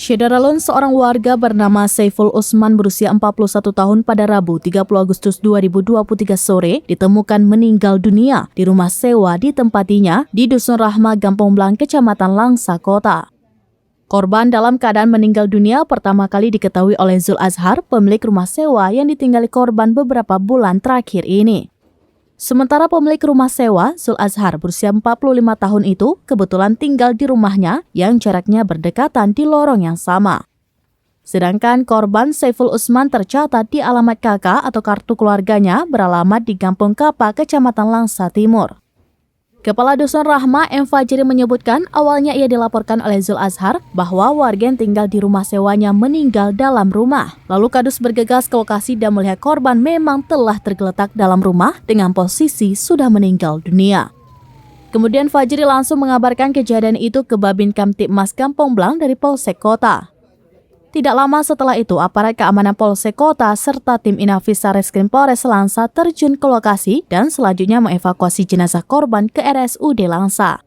Syederalun, seorang warga bernama Saiful Usman berusia 41 tahun pada Rabu 30 Agustus 2023 sore ditemukan meninggal dunia di rumah sewa di tempatinya di Dusun Rahma, Gampong Blang, Kecamatan Langsa Kota. Korban dalam keadaan meninggal dunia pertama kali diketahui oleh Zul Azhar, pemilik rumah sewa yang ditinggali korban beberapa bulan terakhir ini. Sementara pemilik rumah sewa, Zul Azhar berusia 45 tahun itu, kebetulan tinggal di rumahnya yang jaraknya berdekatan di lorong yang sama. Sedangkan korban Saiful Usman tercatat di alamat KK atau kartu keluarganya beralamat di Kampung Kapa, Kecamatan Langsa Timur. Kepala Dusun Rahma, M. Fajri, menyebutkan awalnya ia dilaporkan oleh Zul Azhar bahwa warga yang tinggal di rumah sewanya meninggal dalam rumah. Lalu Kadus bergegas ke lokasi dan melihat korban memang telah tergeletak dalam rumah dengan posisi sudah meninggal dunia. Kemudian Fajri langsung mengabarkan kejadian itu ke Babin Kamtibmas Gampong Blang dari Polsek Kota. Tidak lama setelah itu, aparat keamanan Polsek Kota serta tim Inafis Sareskrim Polres Langsa terjun ke lokasi dan selanjutnya mengevakuasi jenazah korban ke RSUD Langsa.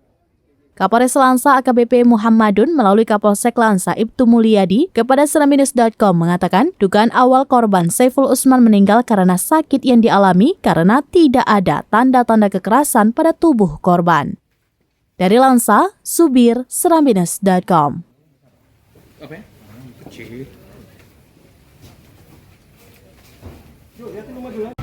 Kapolres Langsa AKBP Muhammadun melalui Kapolsek Langsa Ibtu Mulyadi kepada Seramnews.com mengatakan dugaan awal korban Saiful Usman meninggal karena sakit yang dialami karena tidak ada tanda-tanda kekerasan pada tubuh korban. Dari Langsa, Subir, Seramnews.com. Kecil. Yuk, lihat rumah dulu.